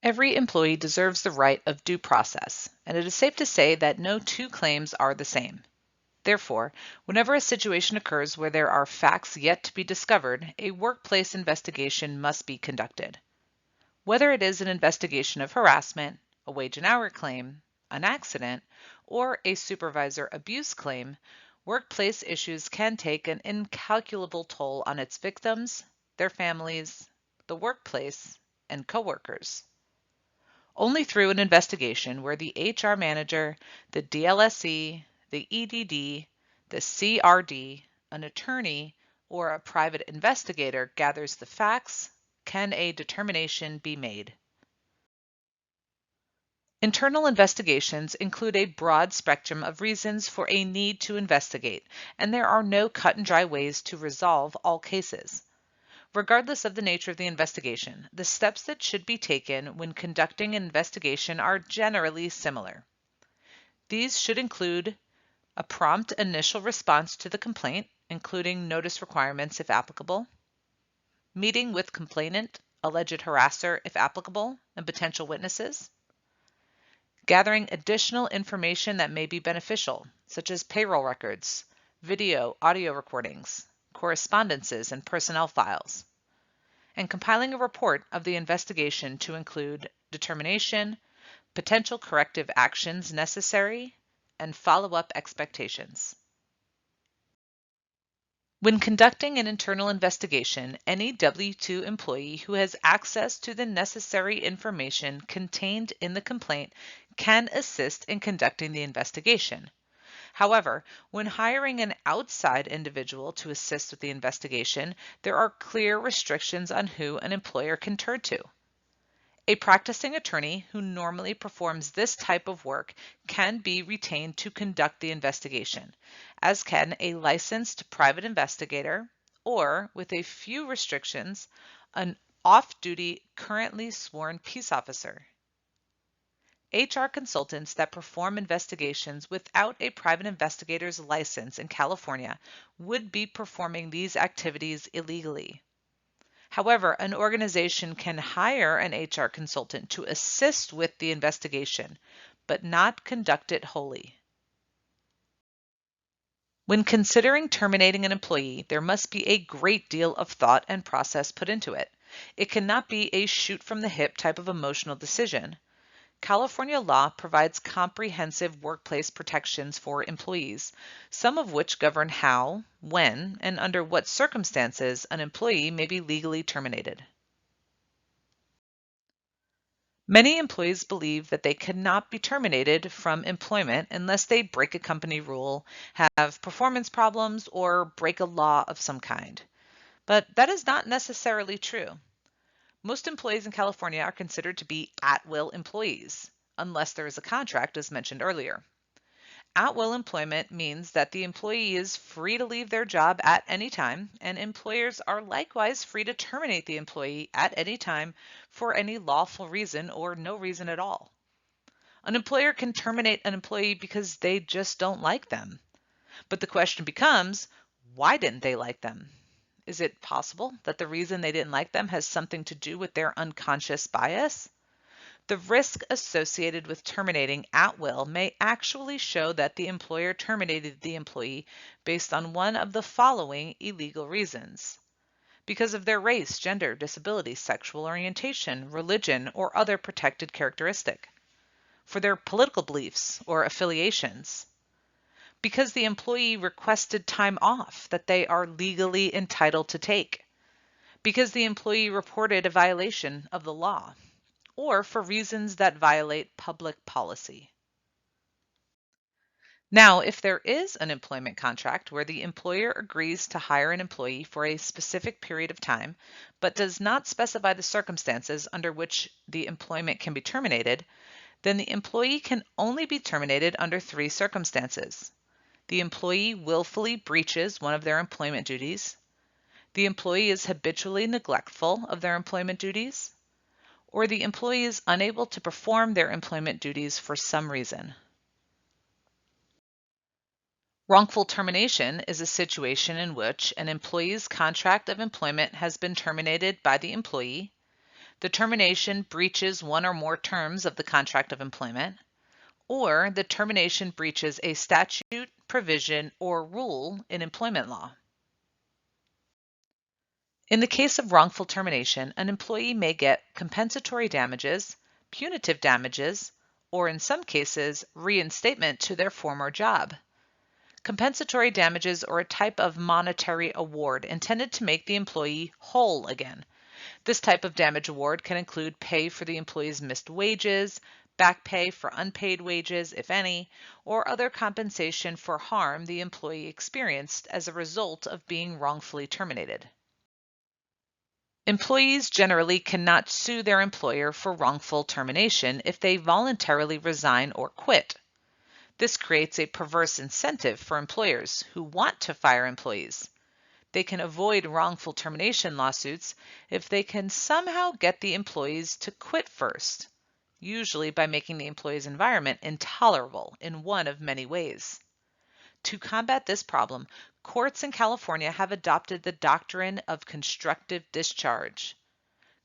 Every employee deserves the right of due process, and it is safe to say that no two claims are the same. Therefore, whenever a situation occurs where there are facts yet to be discovered, a workplace investigation must be conducted. Whether it is an investigation of harassment, a wage and hour claim, an accident, or a supervisor abuse claim, workplace issues can take an incalculable toll on its victims, their families, the workplace, and coworkers. Only through an investigation where the HR manager, the DLSE, the EDD, the CRD, an attorney, or a private investigator gathers the facts can a determination be made. Internal investigations include a broad spectrum of reasons for a need to investigate, and there are no cut and dry ways to resolve all cases. Regardless of the nature of the investigation, the steps that should be taken when conducting an investigation are generally similar. These should include a prompt initial response to the complaint, including notice requirements if applicable, meeting with complainant, alleged harasser if applicable, and potential witnesses, gathering additional information that may be beneficial, such as payroll records, video, audio recordings, correspondences, and personnel files, and compiling a report of the investigation to include determination, potential corrective actions necessary, and follow-up expectations. When conducting an internal investigation, any W-2 employee who has access to the necessary information contained in the complaint can assist in conducting the investigation. However, when hiring an outside individual to assist with the investigation, there are clear restrictions on who an employer can turn to. A practicing attorney who normally performs this type of work can be retained to conduct the investigation, as can a licensed private investigator or, with a few restrictions, an off-duty currently sworn peace officer. HR consultants that perform investigations without a private investigator's license in California would be performing these activities illegally. However, an organization can hire an HR consultant to assist with the investigation, but not conduct it wholly. When considering terminating an employee, there must be a great deal of thought and process put into it. It cannot be a shoot from the hip type of emotional decision. California law provides comprehensive workplace protections for employees, some of which govern how, when, and under what circumstances an employee may be legally terminated. Many employees believe that they cannot be terminated from employment unless they break a company rule, have performance problems, or break a law of some kind. But that is not necessarily true. Most employees in California are considered to be at-will employees, unless there is a contract as mentioned earlier. At-will employment means that the employee is free to leave their job at any time, and employers are likewise free to terminate the employee at any time for any lawful reason or no reason at all. An employer can terminate an employee because they just don't like them. But the question becomes, why didn't they like them? Is it possible that the reason they didn't like them has something to do with their unconscious bias? The risk associated with terminating at will may actually show that the employer terminated the employee based on one of the following illegal reasons: because of their race, gender, disability, sexual orientation, religion, or other protected characteristic, for their political beliefs or affiliations, because the employee requested time off that they are legally entitled to take, because the employee reported a violation of the law, or for reasons that violate public policy. Now, if there is an employment contract where the employer agrees to hire an employee for a specific period of time, but does not specify the circumstances under which the employment can be terminated, then the employee can only be terminated under 3 circumstances. The employee willfully breaches one of their employment duties, the employee is habitually neglectful of their employment duties, or the employee is unable to perform their employment duties for some reason. Wrongful termination is a situation in which an employee's contract of employment has been terminated by the employee, The termination breaches one or more terms of the contract of employment, or the termination breaches a statute, provision, or rule in employment law. In the case of wrongful termination, an employee may get compensatory damages, punitive damages, or in some cases, reinstatement to their former job. Compensatory damages are a type of monetary award intended to make the employee whole again. This type of damage award can include pay for the employee's missed wages, back pay for unpaid wages, if any, or other compensation for harm the employee experienced as a result of being wrongfully terminated. Employees generally cannot sue their employer for wrongful termination if they voluntarily resign or quit. This creates a perverse incentive for employers who want to fire employees. They can avoid wrongful termination lawsuits if they can somehow get the employees to quit first, usually by making the employee's environment intolerable in one of many ways. To combat this problem, courts in California have adopted the doctrine of constructive discharge.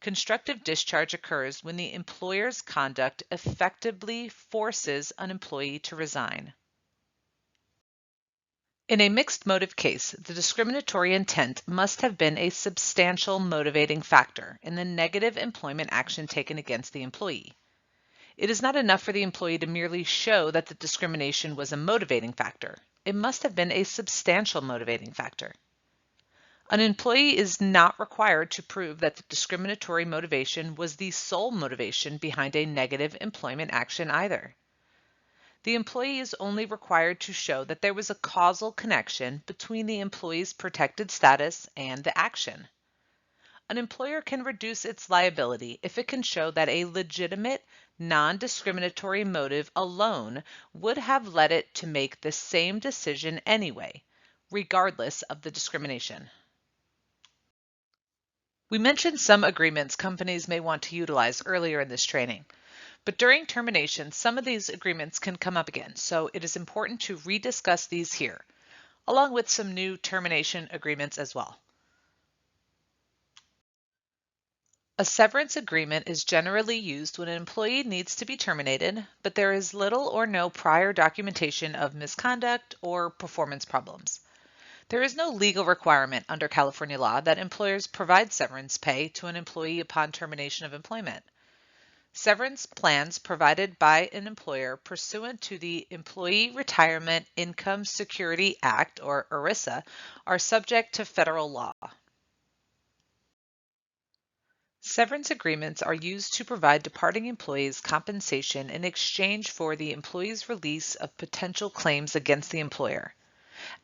Constructive discharge occurs when the employer's conduct effectively forces an employee to resign. In a mixed motive case, the discriminatory intent must have been a substantial motivating factor in the negative employment action taken against the employee. It is not enough for the employee to merely show that the discrimination was a motivating factor. It must have been a substantial motivating factor. An employee is not required to prove that the discriminatory motivation was the sole motivation behind a negative employment action either. The employee is only required to show that there was a causal connection between the employee's protected status and the action. An employer can reduce its liability if it can show that a legitimate, non-discriminatory motive alone would have led it to make the same decision anyway, regardless of the discrimination. We mentioned some agreements companies may want to utilize earlier in this training, but during termination, some of these agreements can come up again, so it is important to rediscuss these here, along with some new termination agreements as well. A severance agreement is generally used when an employee needs to be terminated, but there is little or no prior documentation of misconduct or performance problems. There is no legal requirement under California law that employers provide severance pay to an employee upon termination of employment. Severance plans provided by an employer pursuant to the Employee Retirement Income Security Act, or ERISA, are subject to federal law. Severance agreements are used to provide departing employees compensation in exchange for the employee's release of potential claims against the employer.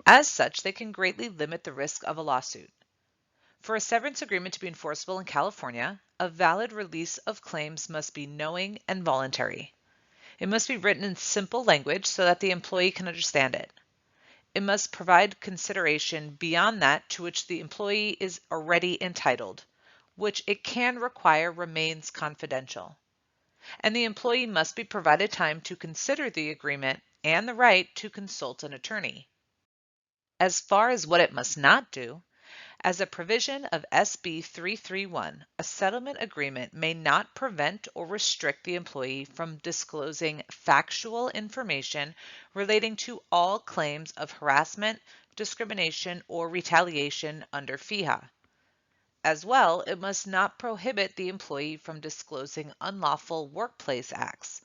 As such, they can greatly limit the risk of a lawsuit. For a severance agreement to be enforceable in California, a valid release of claims must be knowing and voluntary. It must be written in simple language so that the employee can understand it. It must provide consideration beyond that to which the employee is already entitled, which it can require remains confidential. And the employee must be provided time to consider the agreement and the right to consult an attorney. As far as what it must not do, as a provision of SB 331, a settlement agreement may not prevent or restrict the employee from disclosing factual information relating to all claims of harassment, discrimination, or retaliation under PHRca. As well, it must not prohibit the employee from disclosing unlawful workplace acts,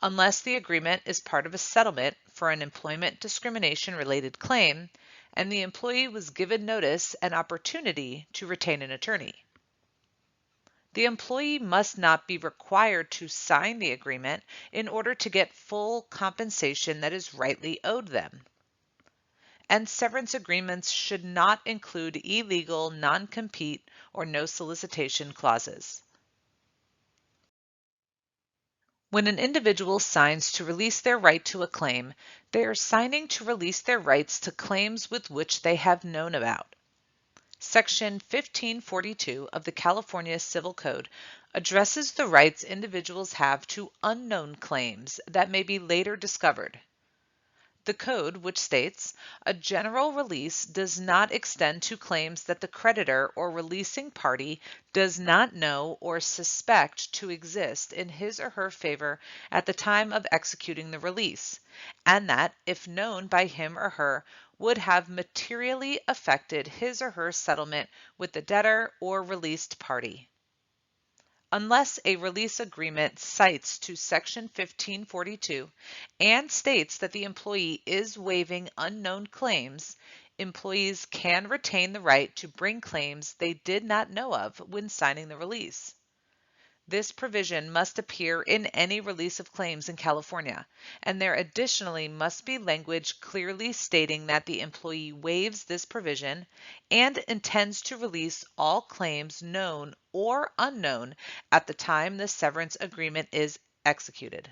unless the agreement is part of a settlement for an employment discrimination-related claim and the employee was given notice and opportunity to retain an attorney. The employee must not be required to sign the agreement in order to get full compensation that is rightly owed them. And severance agreements should not include illegal, non-compete, or no solicitation clauses. When an individual signs to release their right to a claim, they are signing to release their rights to claims with which they have known about. Section 1542 of the California Civil Code addresses the rights individuals have to unknown claims that may be later discovered. The code, which states, a general release does not extend to claims that the creditor or releasing party does not know or suspect to exist in his or her favor at the time of executing the release, and that, if known by him or her, would have materially affected his or her settlement with the debtor or released party. Unless a release agreement cites to Section 1542 and states that the employee is waiving unknown claims, employees can retain the right to bring claims they did not know of when signing the release. This provision must appear in any release of claims in California, and there additionally must be language clearly stating that the employee waives this provision and intends to release all claims known or unknown at the time the severance agreement is executed.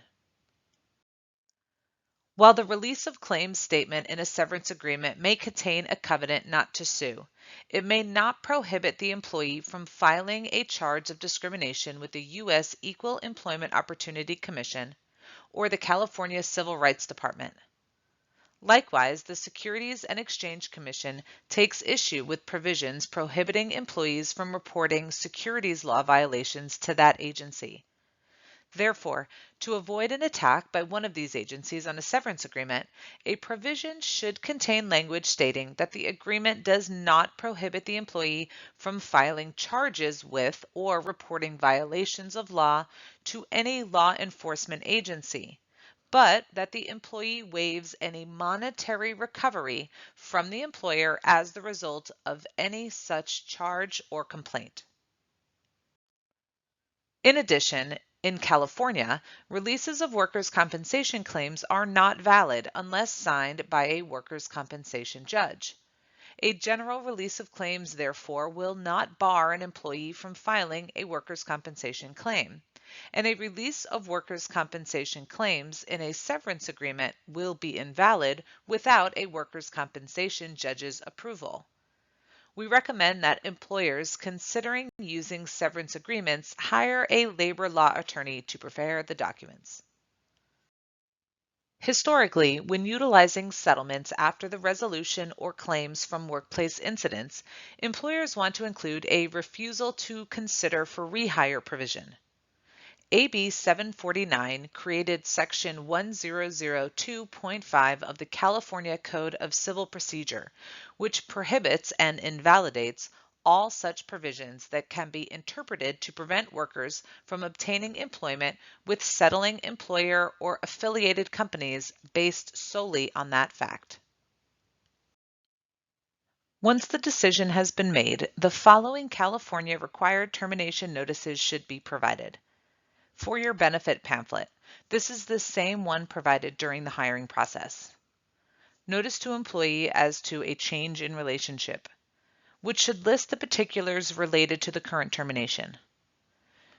While the release of claims statement in a severance agreement may contain a covenant not to sue, it may not prohibit the employee from filing a charge of discrimination with the U.S. Equal Employment Opportunity Commission or the California Civil Rights Department. Likewise, the Securities and Exchange Commission takes issue with provisions prohibiting employees from reporting securities law violations to that agency. Therefore, to avoid an attack by one of these agencies on a severance agreement, a provision should contain language stating that the agreement does not prohibit the employee from filing charges with or reporting violations of law to any law enforcement agency, but that the employee waives any monetary recovery from the employer as the result of any such charge or complaint. In addition, in California, releases of workers' compensation claims are not valid unless signed by a workers' compensation judge. A general release of claims, therefore, will not bar an employee from filing a workers' compensation claim, and a release of workers' compensation claims in a severance agreement will be invalid without a workers' compensation judge's approval. We recommend that employers considering using severance agreements hire a labor law attorney to prepare the documents. Historically, when utilizing settlements after the resolution or claims from workplace incidents, employers want to include a refusal to consider for rehire provision. AB 749 created Section 1002.5 of the California Code of Civil Procedure, which prohibits and invalidates all such provisions that can be interpreted to prevent workers from obtaining employment with settling employer or affiliated companies based solely on that fact. Once the decision has been made, the following California required termination notices should be provided. For your benefit pamphlet, this is the same one provided during the hiring process. Notice to employee as to a change in relationship, which should list the particulars related to the current termination.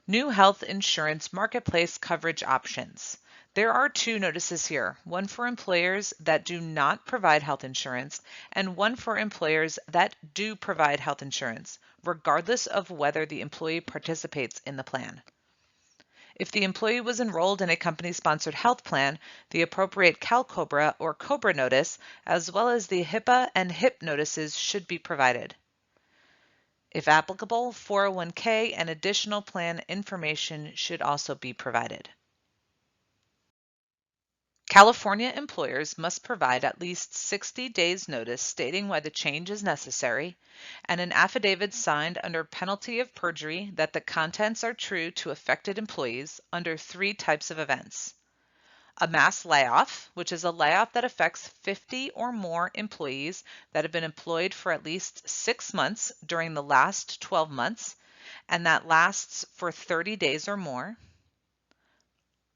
New health insurance marketplace coverage options. There are two notices here, one for employers that do not provide health insurance and one for employers that do provide health insurance, regardless of whether the employee participates in the plan. If the employee was enrolled in a company-sponsored health plan, the appropriate COBRA or COBRA notice, as well as the HIPAA and HIP notices should be provided. If applicable, 401k and additional plan information should also be provided. California employers must provide at least 60 days notice stating why the change is necessary, and an affidavit signed under penalty of perjury that the contents are true to affected employees under 3 types of events. A mass layoff, which is a layoff that affects 50 or more employees that have been employed for at least 6 months during the last 12 months, and that lasts for 30 days or more.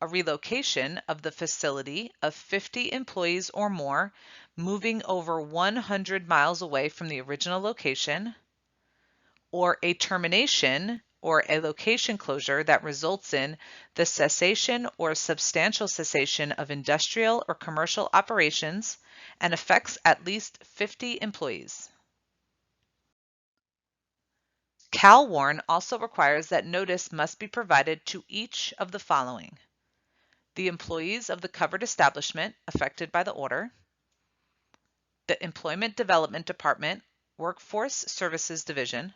A relocation of the facility of 50 employees or more, moving over 100 miles away from the original location, or a termination or a location closure that results in the cessation or substantial cessation of industrial or commercial operations and affects at least 50 employees. CalWARN also requires that notice must be provided to each of the following: the employees of the covered establishment affected by the order, the Employment Development Department, Workforce Services Division,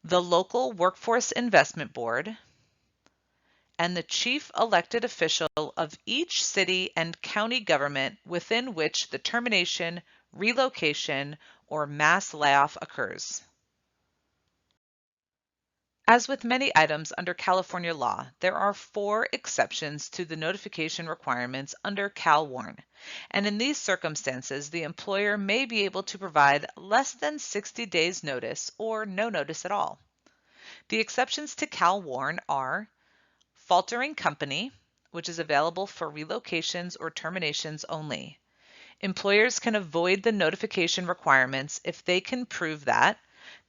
the local Workforce Investment Board, and the chief elected official of each city and county government within which the termination, relocation, or mass layoff occurs. As with many items under California law, there are 4 exceptions to the notification requirements under CalWARN, and in these circumstances, the employer may be able to provide less than 60 days notice or no notice at all. The exceptions to CalWARN are faltering company, which is available for relocations or terminations only. Employers can avoid the notification requirements if they can prove that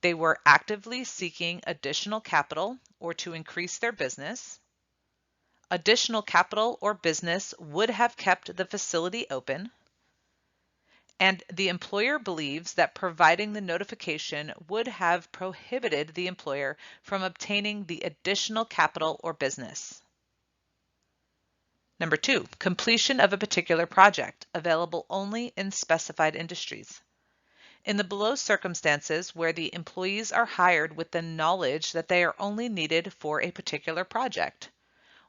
they were actively seeking additional capital or to increase their business. Additional capital or business would have kept the facility open. And the employer believes that providing the notification would have prohibited the employer from obtaining the additional capital or business. Number 2, completion of a particular project, available only in specified industries. In the below circumstances where the employees are hired with the knowledge that they are only needed for a particular project.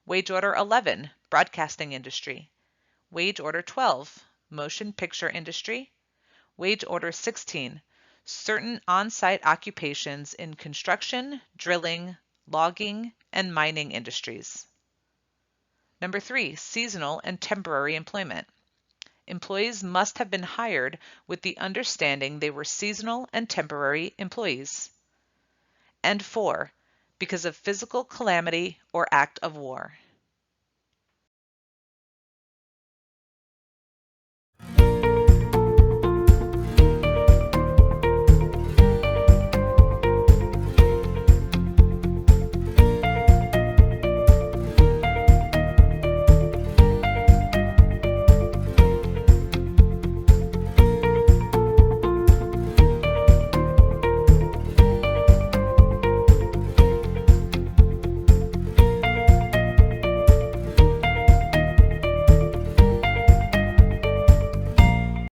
Wage Order 11, broadcasting industry. Wage Order 12, motion picture industry. Wage Order 16, certain on-site occupations in construction, drilling, logging, and mining industries. Number 3, seasonal and temporary employment. Employees must have been hired with the understanding they were seasonal and temporary employees. And 4, because of physical calamity or act of war.